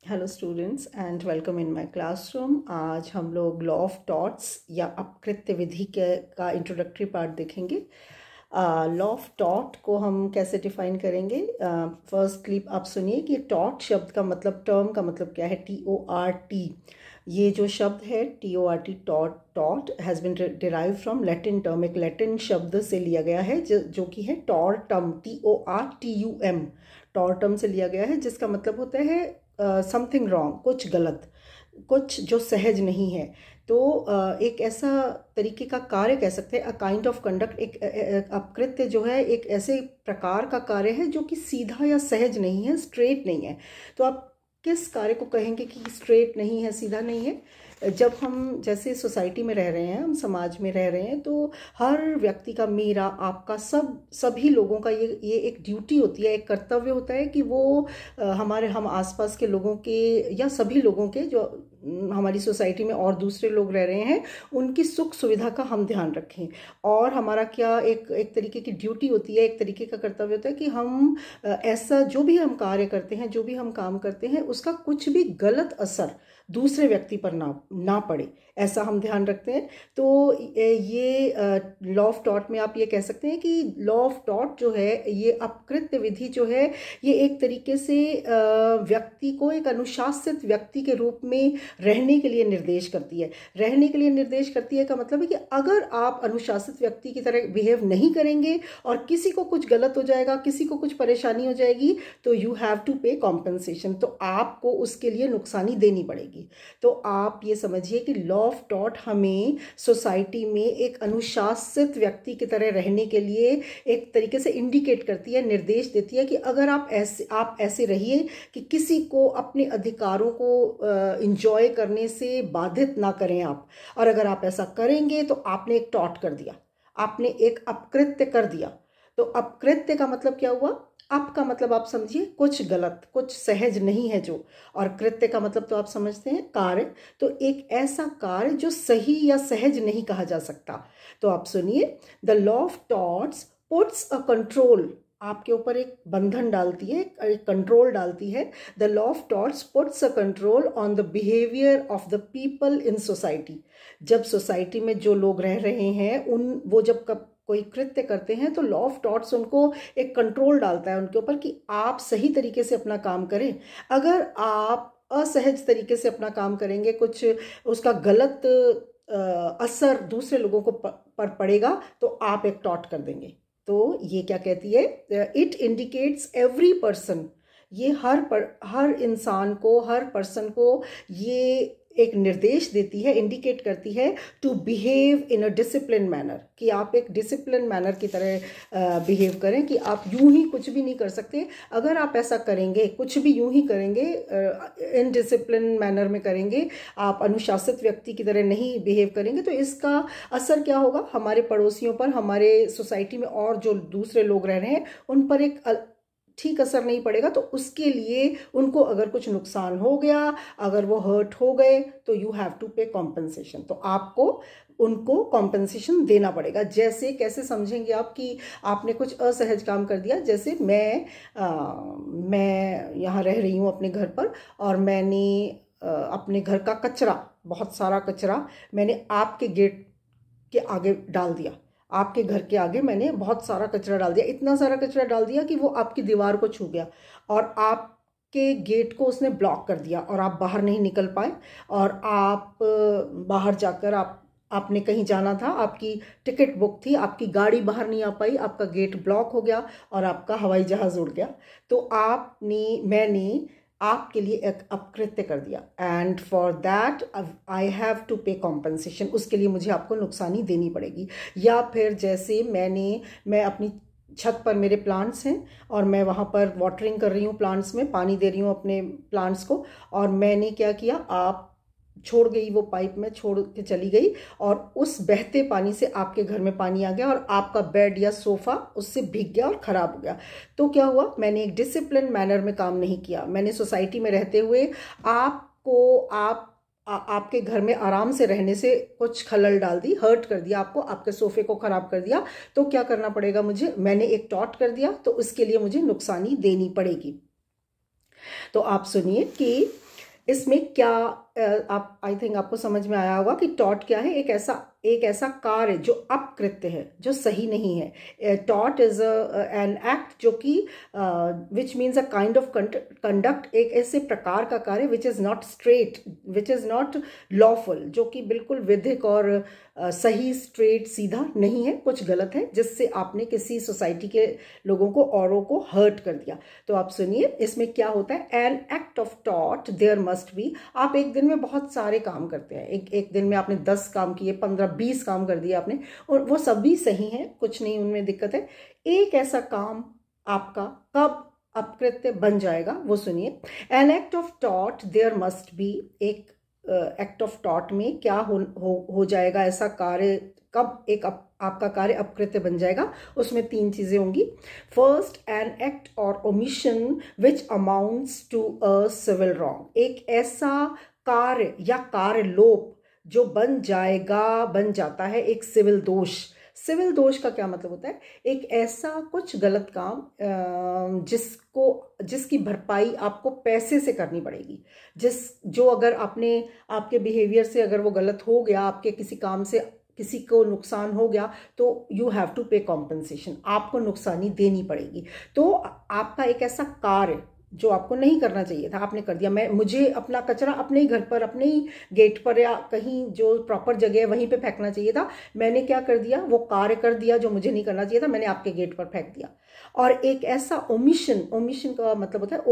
Hello students and welcome in my classroom. आज हम लोग लॉ ऑफ टॉर्ट्स या अपकृत्य विधि के का इंट्रोडक्टरी पार्ट देखेंगे। लॉ ऑफ टॉर्ट को हम कैसे डिफाइन करेंगे? फर्स्ट क्लिप आप सुनिए कि टॉर्ट शब्द का मतलब, टर्म का मतलब क्या है। TORT, ये जो शब्द है TORT, tort, tort has been derive from Latin term, एक लैटिन शब्द से लिया गया है जो कि है टॉर्टम, TORTUM, टॉर्टम से लिया गया है, जिसका मतलब होता है समथिंग रॉन्ग, कुछ गलत, कुछ जो सहज नहीं है। तो एक ऐसा तरीके का कार्य कह सकते हैं, अ काइंड ऑफ कंडक्ट, एक अपकृत्य जो है एक ऐसे प्रकार का कार्य है जो कि सीधा या सहज नहीं है, स्ट्रेट नहीं है। तो आप किस कार्य को कहेंगे कि स्ट्रेट नहीं है, सीधा नहीं है? जब हम जैसे सोसाइटी में रह रहे हैं, हम समाज में रह रहे हैं, तो हर व्यक्ति का, मेरा, आपका, सभी लोगों का ये एक ड्यूटी होती है, एक कर्तव्य होता है कि वो हम आसपास के लोगों के या सभी लोगों के जो हमारी सोसाइटी में और दूसरे लोग रह रहे हैं, उनकी सुख सुविधा का हम ध्यान रखें। और हमारा क्या एक तरीके की ड्यूटी होती है, एक तरीके का कर्तव्य होता है कि हम ऐसा जो भी हम कार्य करते हैं, जो भी हम काम करते हैं, उसका कुछ भी गलत असर दूसरे व्यक्ति पर ना पड़े, ऐसा हम ध्यान रखते हैं। तो ये लॉ ऑफ टॉर्ट में आप ये कह सकते हैं कि लॉ ऑफ टॉर्ट जो है, ये अपकृत्य विधि जो है, ये एक तरीके से व्यक्ति को एक अनुशासित व्यक्ति के रूप में रहने के लिए निर्देश करती है। रहने के लिए निर्देश करती है का मतलब है कि अगर आप अनुशासित व्यक्ति की तरह बिहेव नहीं करेंगे और किसी को कुछ गलत हो जाएगा, किसी को कुछ परेशानी हो जाएगी, तो you have to pay compensation, तो आपको उसके लिए नुकसानी देनी पड़ेगी। तो आप ये समझिए कि लॉ ऑफ टॉर्ट हमें सोसाइटी में एक अनुशासित व्यक्ति की तरह रहने के लिए एक तरीके से इंडिकेट करती है, निर्देश देती है कि अगर आप ऐसे रहिए कि किसी को अपने अधिकारों को इंजॉय करने से बाधित ना करें आप। और अगर आप ऐसा करेंगे तो आपने एक टॉर्ट कर दिया, आपने एक अपकृत्य कर दिया। तो अपकृत्य का मतलब क्या हुआ? अप का मतलब आप समझिए कुछ गलत, कुछ सहज नहीं है जो, और कृत्य का मतलब तो आप समझते हैं कार्य। तो एक ऐसा कार्य जो सही या सहज नहीं कहा जा सकता। तो आप सुनिए, the law of torts puts a control, आपके ऊपर एक बंधन डालती है, एक कंट्रोल डालती है। The law of torts puts a control on the behaviour of the people in society. जब सोसाइटी में जो लोग रह रहे हैं, वो जब कोई कृत्य करते हैं, तो लॉ ऑफ टॉर्ट्स उनको एक कंट्रोल डालता है उनके ऊपर कि आप सही तरीके से अपना काम करें। अगर आप असहज तरीके से अपना काम करेंगे, कुछ उसका गलत असर दूसरे लोगों को पर पड़ेगा, तो आप एक टॉर्ट कर देंगे। तो ये क्या कहती है? इट इंडिकेट्स एवरी पर्सन, ये हर इंसान को, हर पर्सन को ये एक निर्देश देती है, इंडिकेट करती है to behave in a discipline manner, कि आप एक डिसिप्लिन मैनर की तरह बिहेव करें, कि आप यूं ही कुछ भी नहीं कर सकते। अगर आप ऐसा करेंगे, कुछ भी यूं ही करेंगे, इन डिसिप्लिन मैनर में करेंगे, आप अनुशासित व्यक्ति की तरह नहीं बिहेव करेंगे, तो इसका असर क्या होगा हमारे पड़ोसियों पर, हमारे सोसाइटी में और जो दूसरे लोग रह रहे हैं उन पर एक ठीक असर नहीं पड़ेगा। तो उसके लिए उनको अगर कुछ नुकसान हो गया, अगर वो हर्ट हो गए, तो you have to pay compensation, तो आपको उनको कॉम्पनसेशन देना पड़ेगा। जैसे कैसे समझेंगे आप कि आपने कुछ असहज काम कर दिया। जैसे मैं यहाँ रह रही हूँ अपने घर पर, और मैंने अपने घर का कचरा, बहुत सारा कचरा मैंने आपके गेट के आगे डाल दिया। आपके घर के आगे मैंने बहुत सारा कचरा डाल दिया, इतना सारा कचरा डाल दिया कि वो आपकी दीवार को छू गया और आपके गेट को उसने ब्लॉक कर दिया, और आप बाहर नहीं निकल पाए। और आप बाहर जाकर आपने कहीं जाना था, आपकी टिकट बुक थी, आपकी गाड़ी बाहर नहीं आ पाई, आपका गेट ब्लॉक हो गया और आपका हवाई जहाज़ उड़ गया। तो मैंने आपके लिए एक अपकृत्य कर दिया, and for that I have to pay compensation, उसके लिए मुझे आपको नुकसानी देनी पड़ेगी। या फिर जैसे मैं अपनी छत पर, मेरे प्लांट्स हैं और मैं वहाँ पर वाटरिंग कर रही हूँ, प्लांट्स में पानी दे रही हूँ अपने प्लांट्स को, और मैंने क्या किया, आप छोड़ गई, वो पाइप में छोड़ के चली गई, और उस बहते पानी से आपके घर में पानी आ गया और आपका बेड या सोफा उससे भीग गया और ख़राब हो गया। तो क्या हुआ? मैंने एक डिसिप्लिन मैनर में काम नहीं किया। मैंने सोसाइटी में रहते हुए आपके घर में आराम से रहने से कुछ खलल डाल दी, हर्ट कर दिया आपको, आपके सोफे को ख़राब कर दिया। तो क्या करना पड़ेगा मुझे? मैंने एक टॉर्ट कर दिया, तो उसके लिए मुझे नुकसानी देनी पड़ेगी। तो आप सुनिए कि इसमें क्या आप आई थिंक आपको समझ में आया होगा कि टॉट क्या है। एक ऐसा कार्य जो अपकृत्य है, जो सही नहीं है। टॉट इज एन एक्ट जो कि which means a kind of conduct, एक ऐसे प्रकार का कार्य which is not straight, which is not lawful, जो कि बिल्कुल विधिक और सही, स्ट्रेट, सीधा नहीं है, कुछ गलत है, जिससे आपने किसी सोसाइटी के लोगों को, औरों को हर्ट कर दिया। तो आप सुनिए इसमें क्या होता है। एन एक्ट ऑफ टॉट देयर मस्ट बी। आप एक दिन में बहुत सारे काम करते हैं, एक दिन में आपने 10 काम किए, 15-20 काम कर दिए आपने, और वो सभी सही हैं, कुछ नहीं उनमें दिक्कत है। एक ऐसा काम आपका कब अपकृत्य बन जाएगा वो सुनिए। एन एक्ट ऑफ टॉट देयर मस्ट बी। एक एक्ट ऑफ टॉट में क्या हो जाएगा ऐसा कार्य, कब एक आपका कार्य अपकृत्य बन जाएगा। उसमें 3 चीजें होंगी। फर्स्ट, एन एक्ट और omission which amounts to a civil wrong. एक ऐसा कार्य या कार्य लोप जो बन जाता है एक सिविल दोष। सिविल दोष का क्या मतलब होता है? एक ऐसा कुछ गलत काम जिसकी भरपाई आपको पैसे से करनी पड़ेगी। जो अगर आपके बिहेवियर से अगर वो गलत हो गया, आपके किसी काम से किसी को नुकसान हो गया, तो you have to pay compensation, आपको नुकसानी देनी पड़ेगी। तो आपका एक ऐसा कार्य जो आपको नहीं करना चाहिए था, आपने कर दिया। मुझे अपना कचरा अपने ही घर पर, अपने ही गेट पर या कहीं जो प्रॉपर जगह है वहीं पे फेंकना चाहिए था। मैंने क्या कर दिया? वो कार्य कर दिया जो मुझे नहीं करना चाहिए था, मैंने आपके गेट पर फेंक दिया। और एक ऐसा ओमिशन का मतलब होता है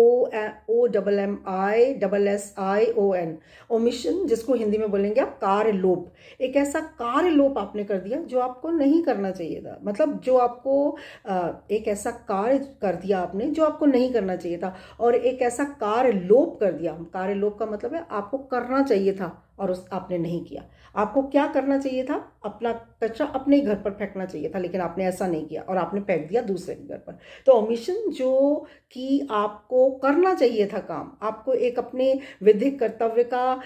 OMMISSION, ओमिशन, जिसको हिंदी में बोलेंगे आप कार्य लोप। एक ऐसा कार्य लोप आपने कर दिया जो आपको नहीं करना चाहिए था, मतलब जो आपको एक ऐसा कार्य कर दिया आपने जो आपको नहीं करना चाहिए था, और एक ऐसा कार्य लोप कर दिया। कार्य लोप का मतलब है आपको करना चाहिए था और आपने नहीं किया। आपको क्या करना चाहिए था? अपना कचरा अपने ही घर पर फेंकना चाहिए था, लेकिन आपने ऐसा नहीं किया और आपने फेंक दिया दूसरे के घर पर। तो ओमिशन जो कि आपको करना चाहिए था काम, आपको एक अपने विधिक कर्तव्य का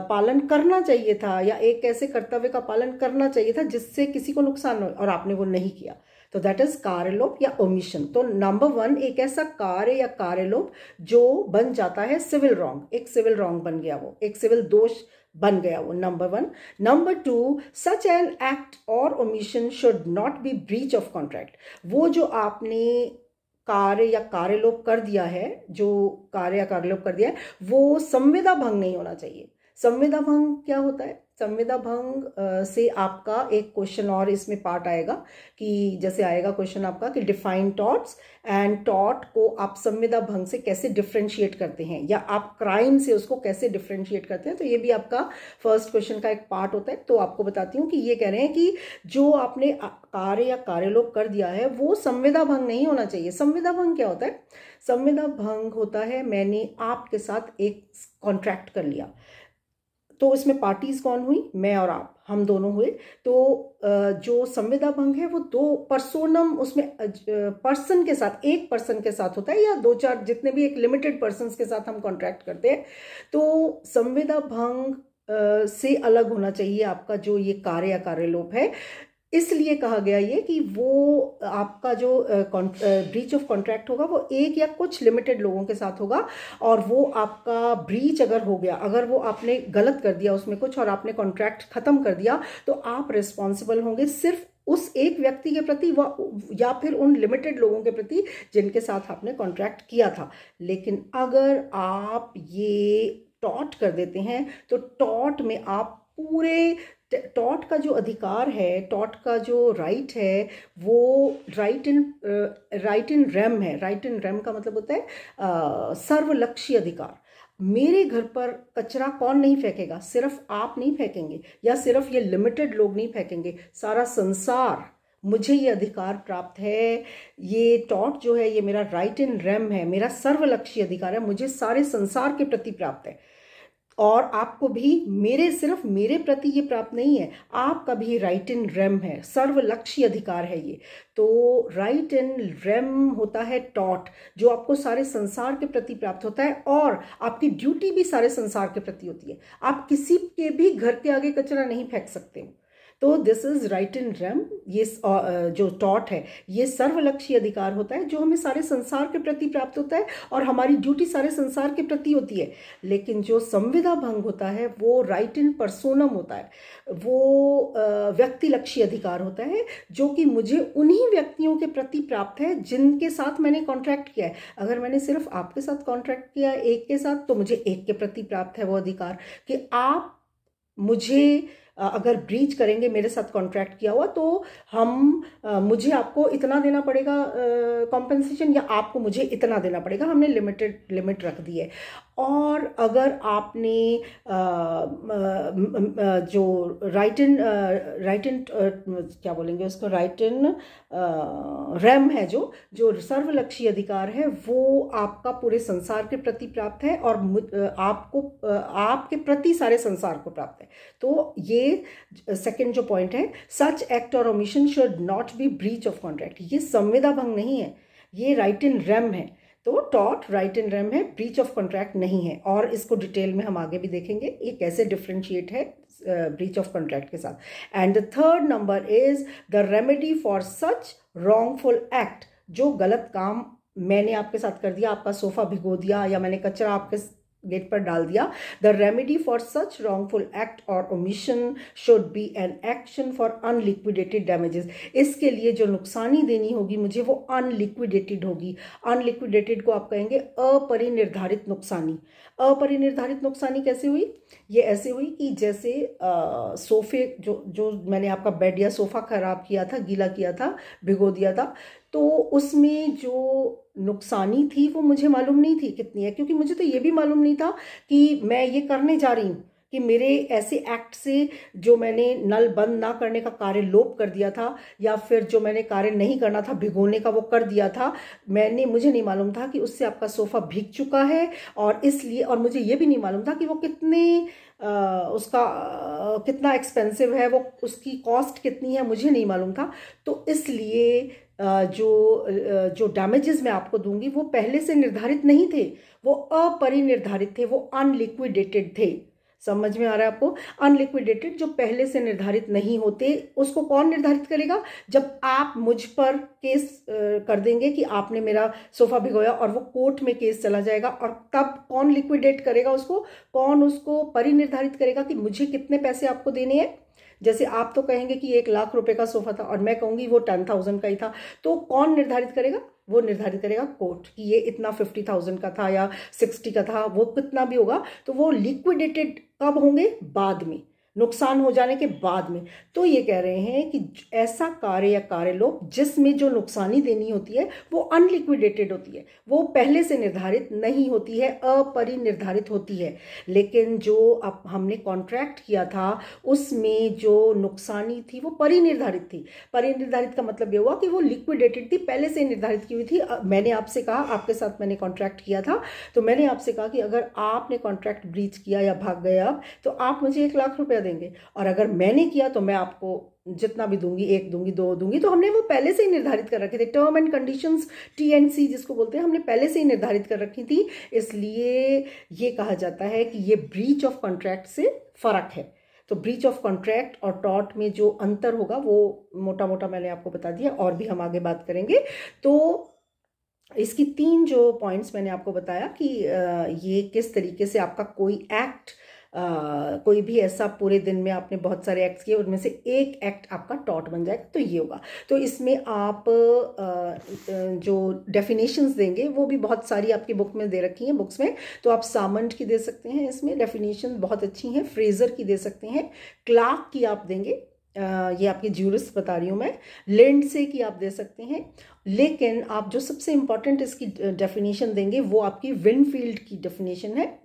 पालन करना चाहिए था, या एक ऐसे कर्तव्य का पालन करना चाहिए था जिससे किसी को नुकसान हो, और आपने वो नहीं किया। तो दैट इज कार्यलोप या ओमिशन। तो नंबर 1, एक ऐसा कार्य या कार्यलोप जो बन जाता है सिविल रॉन्ग, एक सिविल रॉन्ग बन गया, वो एक सिविल दोष बन गया वो, number 1। Number 2, such an act और omission should not be breach of contract. वो जो आपने कार्य या कार्यलोप कर दिया है, जो कार्य या कार्यलोप कर दिया है, वो संविदा भंग नहीं होना चाहिए। संविदा भंग क्या होता है? संविदा भंग से आपका एक क्वेश्चन और इसमें पार्ट आएगा, कि जैसे आएगा क्वेश्चन आपका कि डिफाइन टॉट्स, एंड टॉट को आप संविदा भंग से कैसे डिफरेंशिएट करते हैं, या आप क्राइम से उसको कैसे डिफरेंशिएट करते हैं। तो ये भी आपका फर्स्ट क्वेश्चन का एक पार्ट होता है। तो आपको बताती हूँ कि ये कह रहे हैं कि जो आपने कार्य या कार्यलोप कर दिया है वो संविदा भंग नहीं होना चाहिए। संविदा भंग क्या होता है? संविदा भंग होता है, मैंने आपके साथ एक कॉन्ट्रैक्ट कर लिया, तो इसमें पार्टीज कौन हुई? मैं और आप, हम दोनों हुए। तो जो संविदा भंग है वो 2 पर्सोनम, उसमें पर्सन के साथ, एक पर्सन के साथ होता है, या 2-4 जितने भी एक लिमिटेड पर्सन्स के साथ हम कॉन्ट्रैक्ट करते हैं। तो संविदा भंग से अलग होना चाहिए आपका जो ये कार्य या कार्यलोप है। इसलिए कहा गया ये कि वो आपका जो ब्रीच ऑफ कॉन्ट्रैक्ट होगा वो एक या कुछ लिमिटेड लोगों के साथ होगा, और वो आपका ब्रीच अगर हो गया, अगर वो आपने गलत कर दिया उसमें कुछ और आपने कॉन्ट्रैक्ट खत्म कर दिया, तो आप रिस्पॉन्सिबल होंगे सिर्फ उस एक व्यक्ति के प्रति या फिर उन लिमिटेड लोगों के प्रति जिनके साथ आपने कॉन्ट्रैक्ट किया था। लेकिन अगर आप ये टॉट कर देते हैं, तो टॉट में आप पूरे टॉट का जो अधिकार है, टॉट का जो राइट है, वो राइट इन रेम है। राइट इन रेम का मतलब होता है सर्वलक्षी अधिकार। मेरे घर पर कचरा कौन नहीं फेंकेगा? सिर्फ आप नहीं फेंकेंगे, या सिर्फ ये लिमिटेड लोग नहीं फेंकेंगे, सारा संसार। मुझे ये अधिकार प्राप्त है, ये टॉट जो है ये मेरा राइट इन रेम है, मेरा सर्वलक्षी अधिकार है, मुझे सारे संसार के प्रति प्राप्त है। और आपको भी सिर्फ मेरे प्रति ये प्राप्त नहीं है, आपका भी राइट इन रेम है, सर्वलक्षी अधिकार है ये। तो राइट इन रेम होता है टॉट, जो आपको सारे संसार के प्रति प्राप्त होता है, और आपकी ड्यूटी भी सारे संसार के प्रति होती है। आप किसी के भी घर के आगे कचरा नहीं फेंक सकते हो, तो this is right in rem. ये जो टॉट है ये सर्वलक्षी अधिकार होता है जो हमें सारे संसार के प्रति प्राप्त होता है और हमारी ड्यूटी सारे संसार के प्रति होती है। लेकिन जो संविदा भंग होता है वो राइट इन पर्सोनम होता है, वो व्यक्तिलक्षी अधिकार होता है जो कि मुझे उन्हीं व्यक्तियों के प्रति प्राप्त है जिनके साथ मैंने कॉन्ट्रैक्ट किया है। अगर मैंने सिर्फ आपके साथ कॉन्ट्रैक्ट किया है एक के साथ, तो मुझे एक के प्रति प्राप्त है वो अधिकार कि आप मुझे अगर ब्रीच करेंगे, मेरे साथ कॉन्ट्रैक्ट किया हुआ, तो मुझे आपको इतना देना पड़ेगा कॉम्पेंसेशन, या आपको मुझे इतना देना पड़ेगा। हमने लिमिट रख दी है। और अगर आपने जो राइट इन क्या बोलेंगे उसको, राइट इन रेम है, जो सर्वलक्षी अधिकार है, वो आपका पूरे संसार के प्रति प्राप्त है और आपको आपके प्रति सारे संसार को प्राप्त है। तो ये सेकंड जो पॉइंट है, सच एक्ट और omission should not be breach of contract, ये संविदा भंग नहीं है, ये राइट इन रेम है। तो टॉट राइट इन रेम है, ब्रीच ऑफ कॉन्ट्रैक्ट नहीं है। और इसको डिटेल में हम आगे भी देखेंगे ये कैसे डिफरेंशिएट है ब्रीच ऑफ कॉन्ट्रैक्ट के साथ। And the third number is the remedy for such wrongful act, जो गलत काम मैंने आपके साथ कर दिया, आपका सोफा भिगो दिया या मैंने कचरा आपके गेट पर डाल दिया। The remedy for such wrongful act और omission should be an action for unliquidated damages. इसके लिए जो नुकसानी देनी होगी मुझे वो अनलिक्विडेटेड होगी। अनलिक्विडेटेड को आप कहेंगे अपरिनिर्धारित नुकसानी। अपरिनिर्धारित नुकसानी कैसे हुई? ये ऐसे हुई कि जैसे सोफे जो मैंने आपका बेड या सोफा खराब किया था, गीला किया था, भिगो दिया था, तो उसमें जो नुकसानी थी वो मुझे मालूम नहीं थी कितनी है, क्योंकि मुझे तो ये भी मालूम नहीं था कि मैं ये करने जा रही हूँ, कि मेरे ऐसे एक्ट से जो मैंने नल बंद ना करने का कार्य लोप कर दिया था, या फिर जो मैंने कार्य नहीं करना था भिगोने का वो कर दिया था, मुझे नहीं मालूम था कि उससे आपका सोफा भीग चुका है। और इसलिए, और मुझे ये भी नहीं मालूम था कि वो उसका कितना एक्सपेंसिव है, वो उसकी कॉस्ट कितनी है, मुझे नहीं मालूम था। तो इसलिए जो डैमेजेस मैं आपको दूंगी वो पहले से निर्धारित नहीं थे, वो अपरिनिर्धारित थे, वो अनलिक्विडेटेड थे। समझ में आ रहा है आपको? अनलिक्विडेटेड जो पहले से निर्धारित नहीं होते, उसको कौन निर्धारित करेगा? जब आप मुझ पर केस कर देंगे कि आपने मेरा सोफा भिगोया, और वो कोर्ट में केस चला जाएगा, और तब कौन लिक्विडेट करेगा उसको? कौन उसको परिनिर्धारित करेगा कि मुझे कितने पैसे आपको देने हैं? जैसे आप तो कहेंगे कि 1,00,000 रुपए का सोफा था और मैं कहूंगी वो 10,000 का ही था, तो कौन निर्धारित करेगा? वो निर्धारित करेगा कोर्ट, कि ये इतना 50,000 का था या 60 का था, वो कितना भी होगा। तो वो लिक्विडेटेड कब होंगे? बाद में, नुकसान हो जाने के बाद में। तो ये कह रहे हैं कि ऐसा कार्य या कार्यलोप जिसमें जो नुकसानी देनी होती है वो अनलिक्विडेटेड होती है, वो पहले से निर्धारित नहीं होती है, अपरिनिर्धारित होती है। लेकिन जो अब हमने कॉन्ट्रैक्ट किया था उसमें जो नुकसानी थी वो परिनिर्धारित थी। परिनिर्धारित का मतलब ये हुआ कि वो लिक्विडेटेड थी, पहले से निर्धारित की हुई थी। मैंने आपसे कहा, आपके साथ मैंने कॉन्ट्रैक्ट किया था, तो मैंने आपसे कहा कि अगर आपने कॉन्ट्रैक्ट ब्रीच किया या भाग गए आप, तो आप मुझे 1,00,000 रुपया देंगे, और अगर मैंने किया तो मैं आपको जितना भी दूंगी, 1 दूंगी, 2 दूंगी। तो हमने वो पहले से ही निर्धारित कर रखे थे, टर्म एंड कंडीशंस, T&C जिसको बोलते हैं, हमने पहले से ही निर्धारित कर रखी थी। इसलिए ये कहा जाता है कि ये ब्रीच ऑफ कॉन्ट्रैक्ट से फर्क है। तो ब्रीच ऑफ कॉन्ट्रैक्ट और टॉर्ट में जो अंतर होगा वो मोटा मोटा मैंने आपको बता दिया, और भी हम आगे बात करेंगे। तो इसकी 3 जो पॉइंट्स मैंने आपको बताया कि ये किस तरीके से आपका कोई एक्ट, कोई भी ऐसा पूरे दिन में आपने बहुत सारे एक्ट्स किए, उनमें से एक एक्ट आपका टॉट बन जाएगा, तो ये होगा। तो इसमें आप जो डेफिनेशंस देंगे वो भी बहुत सारी आपकी बुक में दे रखी हैं, बुक्स में। तो आप सामंट की दे सकते हैं, इसमें डेफिनेशन बहुत अच्छी हैं। फ्रेजर की दे सकते हैं, क्लार्क की आप देंगे, ये आपकी ज्यूरिस्ट बता रही हूँ मैं, लिंडसे की आप दे सकते हैं। लेकिन आप जो सबसे इंपॉर्टेंट इसकी डेफिनेशन देंगे वो आपकी विनफील्ड की डेफिनेशन है,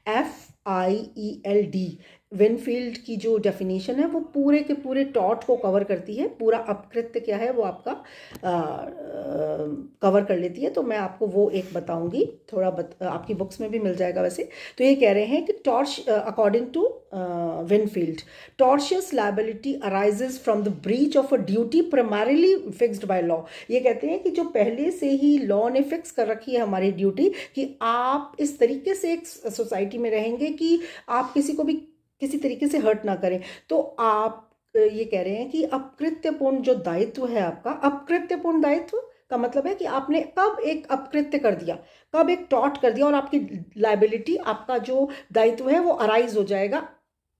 WINFIELD। विनफील्ड की जो डेफिनेशन है वो पूरे के पूरे टॉट को कवर करती है, पूरा अपकृत्य क्या है वो आपका कवर कर लेती है। तो मैं आपको वो एक बताऊंगी, थोड़ा आपकी बुक्स में भी मिल जाएगा वैसे। तो ये कह रहे हैं कि according to Winfield, tortious liability arises from the breach of a duty primarily fixed by law. ये कहते हैं कि जो पहले से ही लॉ ने फिक्स कर रखी है हमारी ड्यूटी, कि आप इस तरीके से एक सोसाइटी में रहेंगे कि आप किसी को भी किसी तरीके से हर्ट ना करें। तो आप ये कह रहे हैं कि अपकृत्यपूर्ण जो दायित्व है आपका, अपकृत्यपूर्ण दायित्व का मतलब है कि आपने कब एक अपकृत्य कर दिया, कब एक टॉट कर दिया, और आपकी लायबिलिटी, आपका जो दायित्व है वो अराइज हो जाएगा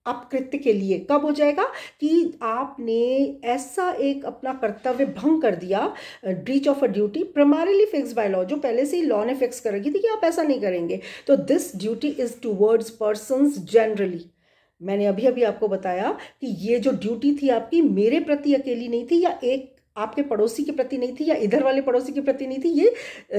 अपकृत्य के लिए। कब हो जाएगा कि आपने ऐसा एक अपना कर्तव्य भंग कर दिया, breach of a duty primarily fix by law, जो पहले से ही लॉ ने फिक्स कर रखी थी कि आप ऐसा नहीं करेंगे। तो this duty is towards persons generally. मैंने अभी अभी आपको बताया कि ये जो ड्यूटी थी आपकी मेरे प्रति अकेली नहीं थी, या एक आपके पड़ोसी के प्रति नहीं थी, या इधर वाले पड़ोसी के प्रति नहीं थी,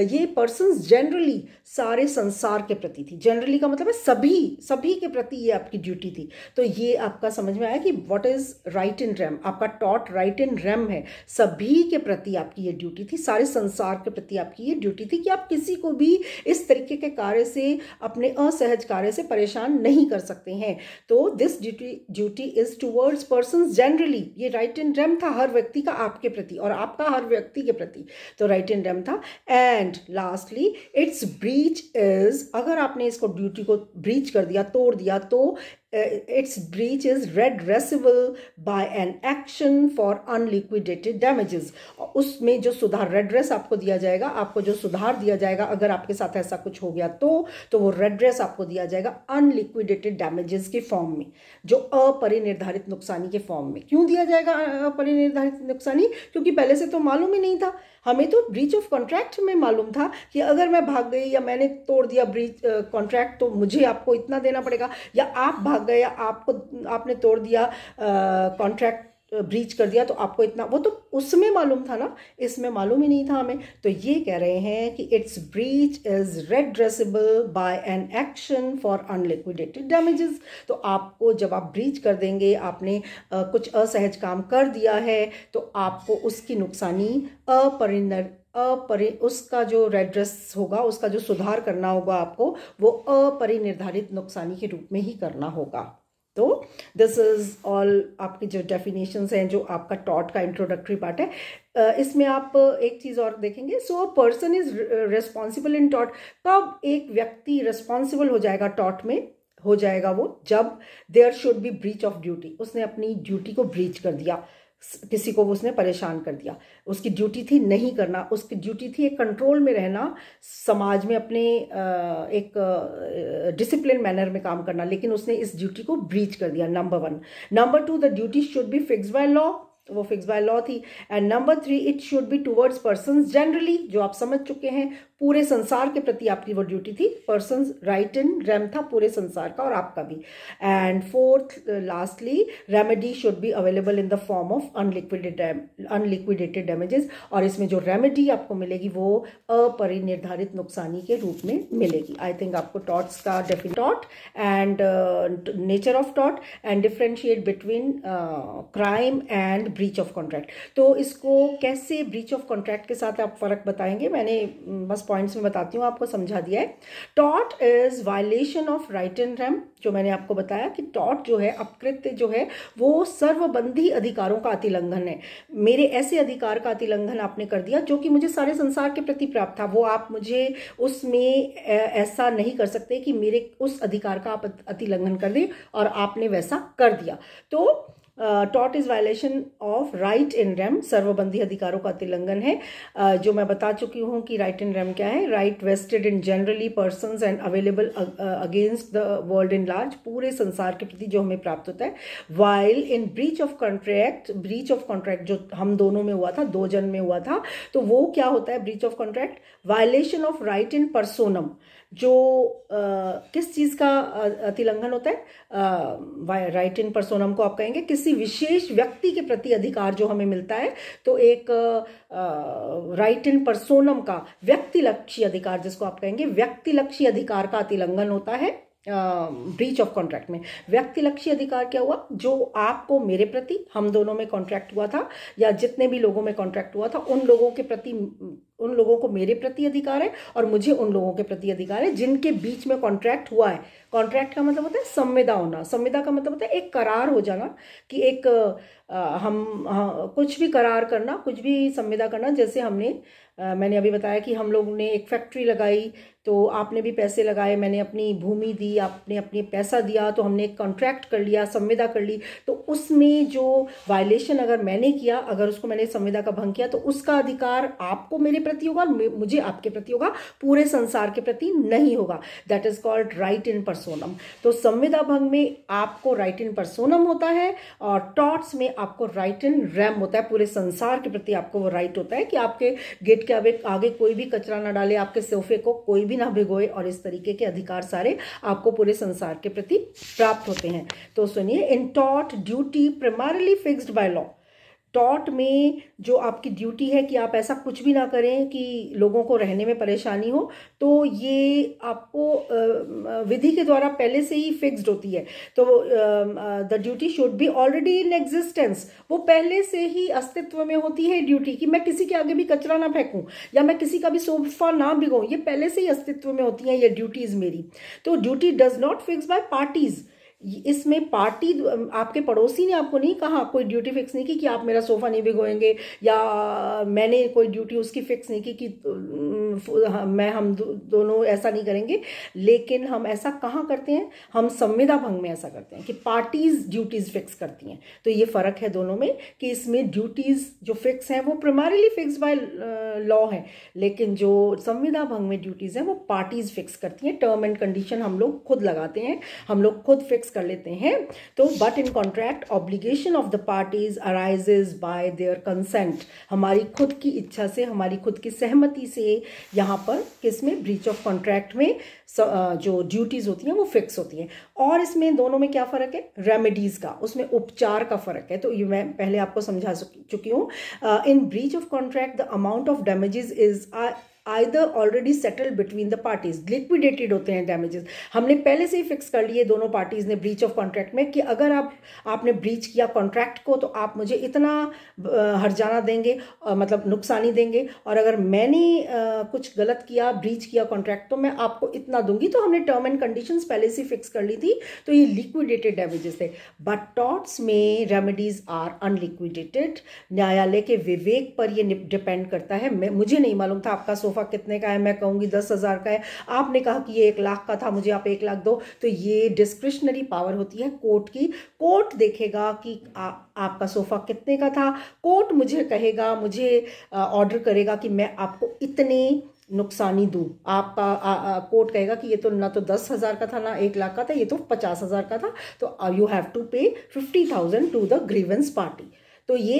ये पर्सन्स जनरली सारे संसार के प्रति थी। जनरली का मतलब है सभी, सभी के प्रति ये आपकी ड्यूटी थी। तो ये आपका समझ में आया कि what is right in rem. आपका टॉट राइट इन रेम है, सभी के प्रति आपकी ये ड्यूटी थी, सारे संसार के प्रति आपकी ये ड्यूटी थी कि आप किसी को भी इस तरीके के कार्य से, अपने असहज कार्य से परेशान नहीं कर सकते हैं। तो this duty is towards persons generally, ये राइट इन रेम था हर व्यक्ति का आपके प्रति और आपका हर व्यक्ति के प्रति, तो राइट इन रेम था। And lastly it's breach is, अगर आपने इसको ड्यूटी को ब्रीच कर दिया, तोड़ दिया, तो its breach is redressable by an action for unliquidated damages. उसमें जो सुधार, रेड्रेस आपको दिया जाएगा, आपको जो सुधार दिया जाएगा अगर आपके साथ ऐसा कुछ हो गया तो वो रेड्रेस आपको दिया जाएगा अनलिक्विडेटेड डैमेजेस के फॉर्म में, जो अपरिनिर्धारित नुकसानी के फॉर्म में। क्यों दिया जाएगा अपरिनिर्धारित नुकसानी? क्योंकि पहले से तो मालूम ही नहीं था, हमें तो ब्रीच ऑफ कॉन्ट्रैक्ट में मालूम था कि अगर मैं भाग गई या मैंने तोड़ दिया ब्रीच कॉन्ट्रैक्ट तो मुझे आपको इतना देना पड़ेगा, या आप भाग गए या आपने तोड़ दिया कॉन्ट्रैक्ट, ब्रीच कर दिया तो आपको इतना, वो तो उसमें मालूम था ना, इसमें मालूम ही नहीं था हमें। तो ये कह रहे हैं कि its breach is redressable by an action for unliquidated damages. तो आपको जब आप ब्रीच कर देंगे, आपने कुछ असहज काम कर दिया है, तो आपको उसकी नुकसानी उसका जो रेड्रेस होगा, उसका जो सुधार करना होगा आपको, वो अपरिनिर्धारित नुकसानी के रूप में ही करना होगा। तो दिस इज ऑल आपकी जो डेफिनेशंस हैं, जो आपका टॉट का इंट्रोडक्टरी पार्ट है। इसमें आप एक चीज़ और देखेंगे, so a person is responsible in टॉट। कब एक व्यक्ति रिस्पॉन्सिबल हो जाएगा टॉट में, हो जाएगा वो जब there should be breach of duty, उसने अपनी ड्यूटी को ब्रीच कर दिया, किसी को उसने परेशान कर दिया, उसकी ड्यूटी थी नहीं करना, उसकी ड्यूटी थी एक कंट्रोल में रहना, समाज में अपने एक डिसिप्लिन मैनर में काम करना, लेकिन उसने इस ड्यूटी को ब्रीच कर दिया, number 1। Number 2, the duty should be fixed by law, वो फिक्स बाय लॉ थी। And number 3, it should be towards persons generally, जो आप समझ चुके हैं, पूरे संसार के प्रति आपकी वो ड्यूटी थी। पर्सन्स राइट इन रेम था पूरे संसार का और आपका भी। And 4th lastly, remedy should be available in the form of unliquidated damages, और इसमें जो रेमेडी आपको मिलेगी वो अपरिनिर्धारित नुकसानी के रूप में मिलेगी। आई थिंक आपको टॉट्स का taught and nature of taught and differentiate between crime and breach of contract. तो इसको कैसे ब्रीच ऑफ कॉन्ट्रैक्ट के साथ आप फर्क बताएंगे, मैंने बस पॉइंट्स में बताती हूँ, आपको समझा दिया है। टॉट is violation of right in rem, जो मैंने आपको बताया कि टॉट जो है, अपकृत्य जो है, वो सर्वबंधी अधिकारों का अतिलंघन है। मेरे ऐसे अधिकार का अतिलंघन आपने कर दिया जो कि मुझे सारे संसार के प्रति प्राप्त था, वो आप मुझे उसमें ऐसा नहीं कर सकते कि मेरे उस अधिकार का आप अतिलंघन कर दें, और आपने वैसा कर दिया। तो टॉट is violation of right in rem, सर्वबंधी अधिकारों का अतिलंघन है। जो मैं बता चुकी हूँ कि राइट इन रेम क्या है, right vested in generally persons and available against the world in large, पूरे संसार के प्रति जो हमें प्राप्त होता है। While in breach of contract, breach of contract जो हम दोनों में हुआ था, 2 जन में हुआ था, तो वो क्या होता है breach of contract? Violation of right in personam, जो किस चीज़ का अतिलंघन होता है? राइट इन पर्सोनम को आप कहेंगे किसी विशेष व्यक्ति के प्रति अधिकार जो हमें मिलता है, तो एक राइट इन पर्सोनम का व्यक्तिलक्षी अधिकार, जिसको आप कहेंगे व्यक्तिलक्षी अधिकार का अतिलंघन होता है ब्रीच ऑफ कॉन्ट्रैक्ट में। व्यक्तिलक्षी अधिकार क्या हुआ? जो आपको मेरे प्रति, हम दोनों में कॉन्ट्रैक्ट हुआ था, या जितने भी लोगों में कॉन्ट्रैक्ट हुआ था, उन लोगों के प्रति, उन लोगों को मेरे प्रति अधिकार है और मुझे उन लोगों के प्रति अधिकार है जिनके बीच में कॉन्ट्रैक्ट हुआ है। कॉन्ट्रैक्ट का मतलब होता है संविदा होना, संविदा का मतलब होता है एक करार हो जाना, कि एक कुछ भी करार करना, कुछ भी संविदा करना। जैसे हमने मैंने अभी बताया कि हम लोग ने एक फैक्ट्री लगाई, तो आपने भी पैसे लगाए, मैंने अपनी भूमि दी, आपने अपने पैसा दिया, तो हमने एक कॉन्ट्रैक्ट कर लिया, संविदा कर ली। तो उसमें जो वायलेशन अगर मैंने किया, अगर उसको मैंने संविदा का भंग किया, तो उसका अधिकार आपको मेरे प्रति होगा, मुझे आपके प्रति होगा, पूरे संसार के प्रति नहीं होगा। That is called right in पर्सोनम। तो संविदा भंग में आपको राइट इन पर्सोनम होता है और टॉर्ट्स में आपको राइट इन रेम होता है। पूरे संसार के प्रति आपको वो राइट होता है कि आपके गेट के आगे कोई भी कचरा ना डाले, आपके सोफे को कोई भी ना भिगोए, और इस तरीके के अधिकार सारे आपको पूरे संसार के प्रति प्राप्त होते हैं। तो सुनिए, in tort duty primarily fixed by law. Tort में जो आपकी ड्यूटी है कि आप ऐसा कुछ भी ना करें कि लोगों को रहने में परेशानी हो, तो ये आपको विधि के द्वारा पहले से ही फिक्स्ड होती है। तो the duty should be already in existence. वो पहले से ही अस्तित्व में होती है ड्यूटी, कि मैं किसी के आगे भी कचरा ना फेंकूं या मैं किसी का भी सोफा ना भिगोऊं, ये पहले से ही अस्तित्व में होती है ये ड्यूटीज मेरी। तो duty does not fix by parties. इसमें पार्टी, आपके पड़ोसी ने आपको नहीं कहा, कोई ड्यूटी फिक्स नहीं की कि आप मेरा सोफा नहीं भिगोएंगे, या मैंने कोई ड्यूटी उसकी फिक्स नहीं की कि हम दोनों ऐसा नहीं करेंगे। लेकिन हम ऐसा कहाँ करते हैं? हम संविदा भंग में ऐसा करते हैं कि पार्टीज ड्यूटीज फिक्स करती हैं। तो ये फर्क है दोनों में कि इसमें ड्यूटीज जो फिक्स हैं वो प्राइमरीली फिक्स बाय लॉ है, लेकिन जो संविदा भंग में ड्यूटीज हैं वो पार्टीज फिक्स करती हैं। टर्म एंड कंडीशन हम लोग खुद लगाते हैं, हम लोग खुद फिक्स कर लेते हैं। तो but in contract obligation of the parties arises bye there consent. हमारी खुद की इच्छा से, हमारी खुद की सहमति से यहाँ पर किसमें, ब्रीच ऑफ कॉन्ट्रैक्ट में जो ड्यूटीज होती हैं वो फिक्स होती हैं। और इसमें दोनों में क्या फर्क है? रेमेडीज का, उसमें उपचार का फर्क है। तो ये मैं पहले आपको समझा चुकी हूँ। In breach of contract the amount of damages is either already settled between the parties। Liquidated होते हैं डैमेजेस, हमने पहले से ही फिक्स कर लिए दोनों पार्टीज ने ब्रीच ऑफ कॉन्ट्रैक्ट में कि अगर आपने ब्रीच किया कॉन्ट्रैक्ट को तो आप मुझे इतना हर्जाना देंगे, मतलब नुकसानी देंगे, और अगर मैंने कुछ गलत किया, ब्रीच किया कॉन्ट्रैक्ट, तो मैं आपको इतना दूंगी। तो हमने टर्म एंड कंडीशंस पहले से फिक्स कर ली थी, तो ये लिक्विडेटेड डैमेजेस थे। बट टॉर्ट्स में रेमेडीज आर अनलिक्विडेटेड। न्यायालय के विवेक पर ये डिपेंड करता है। मुझे नहीं मालूम था आपका सोफा कितने का है, मैं कहूंगी 10,000 का है, आपने कहा कि ये 1 लाख का था, मुझे आप 1 लाख दो। तो ये डिस्क्रिशनरी पावर होती है कोर्ट की। कोर्ट देखेगा कि आपका सोफा कितने का था, कोर्ट मुझे कहेगा, मुझे ऑर्डर करेगा कि मैं आपको इतने नुकसानी दूं। आपका कोर्ट कहेगा कि ये तो ना तो 10,000 का था ना 1 लाख का था, ये तो 50,000 का था, तो यू हैव टू पे 50,000 टू द ग्रीवेंस पार्टी। तो ये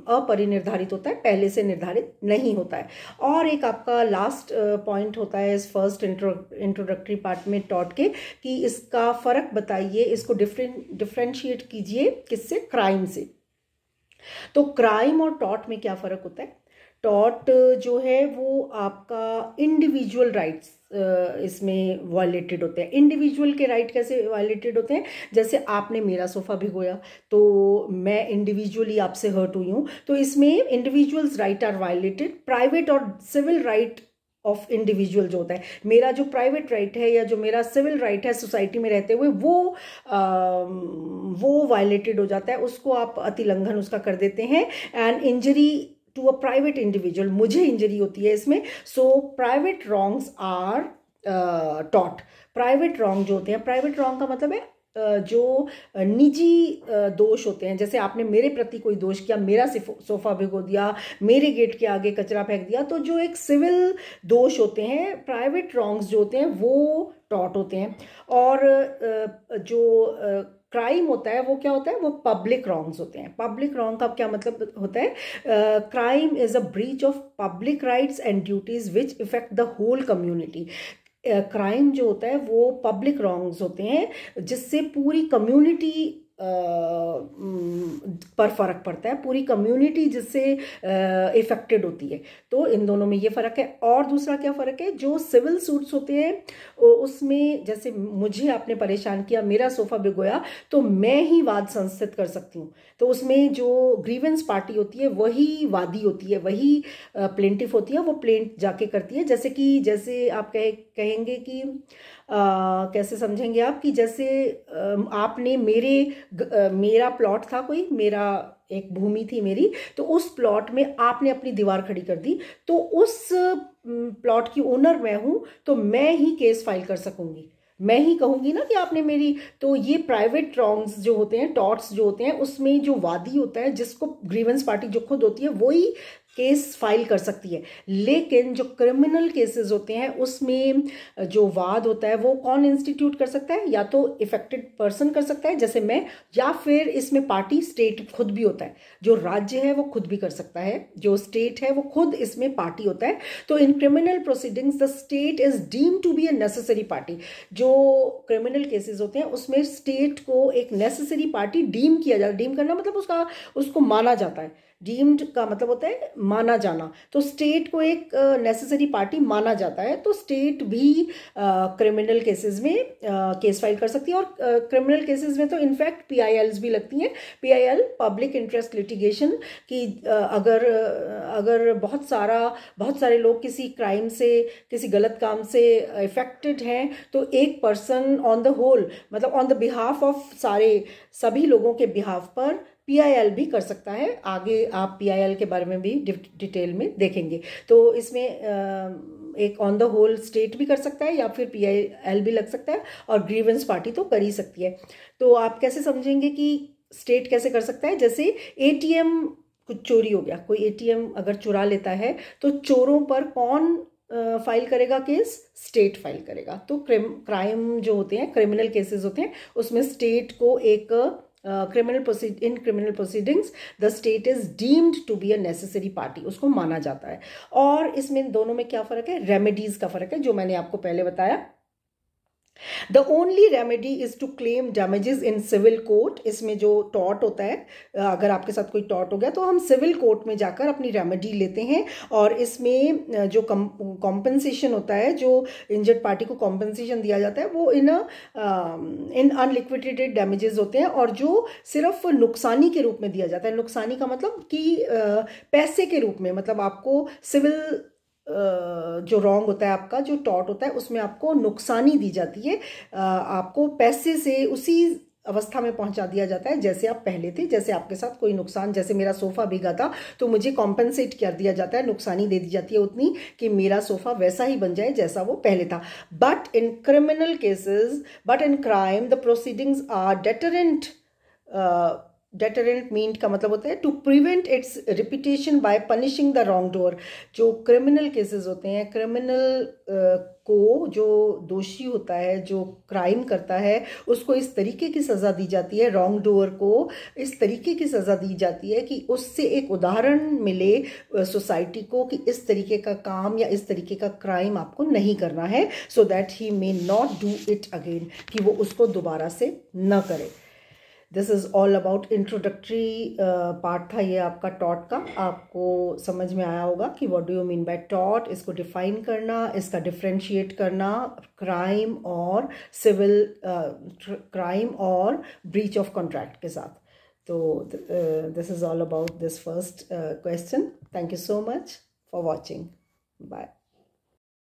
अपरिनिर्धारित होता है, पहले से निर्धारित नहीं होता है। और एक आपका लास्ट पॉइंट होता है इस फर्स्ट इंट्रोडक्टरी पार्ट में टॉर्ट के, कि इसका फर्क बताइए, इसको डिफरेंशिएट कीजिए किससे? क्राइम से। तो क्राइम और टॉर्ट में क्या फर्क होता है? टॉर्ट जो है वो आपका इंडिविजुअल राइट्स इसमें वायलेटेड होते हैं। इंडिविजुअल के राइट कैसे वायलेटेड होते हैं? जैसे आपने मेरा सोफा भिगोया तो मैं इंडिविजुअली आपसे हर्ट हुई हूँ, तो इसमें individuals right are violated. Private और सिविल राइट ऑफ इंडिविजुअल जो होता है, मेरा जो प्राइवेट राइट है या जो मेरा सिविल राइट है सोसाइटी में रहते हुए, वो वायलेटेड हो जाता है, उसको आप अतिलंघन उसका कर देते हैं। And injury to a private individual, मुझे इंजरी होती है इसमें। So private wrongs are tort. Private wrong जो होते हैं, प्राइवेट रॉन्ग का मतलब है जो निजी दोष होते हैं। जैसे आपने मेरे प्रति कोई दोष किया, मेरा सोफा भिगो दिया, मेरे गेट के आगे कचरा फेंक दिया, तो जो एक सिविल दोष होते हैं, प्राइवेट रॉन्ग्स जो होते हैं वो टॉर्ट होते हैं। और जो क्राइम होता है वो क्या होता है? वो पब्लिक रॉन्ग्स होते हैं। पब्लिक रॉन्ग का क्या मतलब होता है? Crime is a breach of public rights and duties which effect the whole community. Crime जो होता है वो पब्लिक रॉन्ग्स होते हैं जिससे पूरी कम्युनिटी पर फर्क पड़ता है, पूरी कम्युनिटी जिससे इफेक्टेड होती है। तो इन दोनों में ये फर्क है। और दूसरा क्या फर्क है? जो सिविल सूट्स होते हैं उसमें, जैसे मुझे आपने परेशान किया, मेरा सोफा भिगोया, तो मैं ही वाद संस्थित कर सकती हूँ। तो उसमें जो ग्रीवेंस पार्टी होती है वही वादी होती है, वही प्लेंटिफ होती है, वो प्लेंट जाके करती है। जैसे आप कहे कहेंगे कि कैसे समझेंगे आप कि जैसे आपने मेरा प्लॉट था, कोई मेरा एक भूमि थी मेरी, तो उस प्लॉट में आपने अपनी दीवार खड़ी कर दी, तो उस प्लॉट की ओनर मैं हूं, तो मैं ही केस फाइल कर सकूंगी, मैं ही कहूंगी ना कि आपने मेरी। तो ये प्राइवेट रॉन्ग्स जो होते हैं, टॉर्ट्स जो होते हैं, उसमें जो वादी होता है, जिसको ग्रीवेंस पार्टी जो खुद होती है, वही केस फाइल कर सकती है। लेकिन जो क्रिमिनल केसेस होते हैं उसमें जो वाद होता है वो कौन इंस्टीट्यूट कर सकता है? या तो इफेक्टेड पर्सन कर सकता है जैसे मैं, या फिर इसमें पार्टी स्टेट खुद भी होता है। जो राज्य है वो खुद भी कर सकता है, जो स्टेट है वो खुद इसमें पार्टी होता है। तो in criminal proceedings the state is deemed to be a necessary party. जो क्रिमिनल केसेस होते हैं उसमें स्टेट को एक नेसेसरी पार्टी डीम किया जाता है। डीम करना मतलब उसको माना जाता है। डीम्ड का मतलब होता है माना जाना। तो स्टेट को एक नेसेसरी पार्टी माना जाता है, तो स्टेट भी क्रिमिनल केसेस में केस फाइल कर सकती है। और क्रिमिनल केसेस में तो इनफैक्ट पीआईएल्स भी लगती हैं। पीआईएल पब्लिक इंटरेस्ट लिटिगेशन की अगर बहुत सारे लोग किसी क्राइम से, किसी गलत काम से इफेक्टेड हैं, तो एक पर्सन ऑन द होल, मतलब ऑन द बिहाफ ऑफ सभी लोगों के बिहाफ पर पीआईएल भी कर सकता है। आगे आप पीआईएल के बारे में भी डिटेल में देखेंगे। तो इसमें एक ऑन द होल स्टेट भी कर सकता है या फिर पीआईएल भी लग सकता है, और ग्रीवेंस पार्टी तो कर ही सकती है। तो आप कैसे समझेंगे कि स्टेट कैसे कर सकता है? जैसे एटीएम कुछ चोरी हो गया, कोई एटीएम अगर चुरा लेता है, तो चोरों पर कौन फाइल करेगा केस? स्टेट फाइल करेगा। तो क्राइम जो होते हैं, क्रिमिनल केसेस होते हैं, उसमें स्टेट को एक in criminal proceedings the state is deemed to be a necessary party, उसको माना जाता है। और इसमें दोनों में क्या फर्क है? रेमेडीज का फर्क है, जो मैंने आपको पहले बताया। The only remedy is to claim damages in civil court. इसमें जो टॉर्ट होता है, अगर आपके साथ कोई टॉर्ट हो गया तो हम सिविल कोर्ट में जाकर अपनी रेमेडी लेते हैं। और इसमें जो कॉम्पनसेशन होता है, जो इंजर्ड पार्टी को कॉम्पनसेशन दिया जाता है, वो इन अनलिक्विडेटेड डैमेजेस होते हैं, और जो सिर्फ नुकसानी के रूप में दिया जाता है। नुकसानी का मतलब कि पैसे के रूप में, मतलब आपको सिविल जो रॉन्ग होता है, आपका जो टॉर्ट होता है, उसमें आपको नुकसानी दी जाती है, आपको पैसे से उसी अवस्था में पहुंचा दिया जाता है जैसे आप पहले थे। जैसे आपके साथ कोई नुकसान, जैसे मेरा सोफा भीगा था तो मुझे कॉम्पनसेट कर दिया जाता है, नुकसानी दे दी जाती है उतनी कि मेरा सोफा वैसा ही बन जाए जैसा वो पहले था। But in criminal cases, but in crime the proceedings are deterrent. Deterrent mean का मतलब होता है to prevent its repetition by punishing the wrong doer. जो क्रिमिनल केसेस होते हैं, क्रिमिनल को जो दोषी होता है, जो क्राइम करता है, उसको इस तरीके की सज़ा दी जाती है, रॉन्ग डोअर को इस तरीके की सज़ा दी जाती है कि उससे एक उदाहरण मिले सोसाइटी को कि इस तरीके का काम या इस तरीके का क्राइम आपको नहीं करना है, so that he may not do it again, कि वो उसको दोबारा से न करे। This is all about introductory part था ये आपका टॉर्ट का। आपको समझ में आया होगा कि what do you mean by tort, इसको डिफाइन करना, इसका डिफरेंशिएट करना क्राइम और सिविल, क्राइम और ब्रीच ऑफ कॉन्ट्रैक्ट के साथ। तो this is all about this first question. Thank you so much for watching. Bye.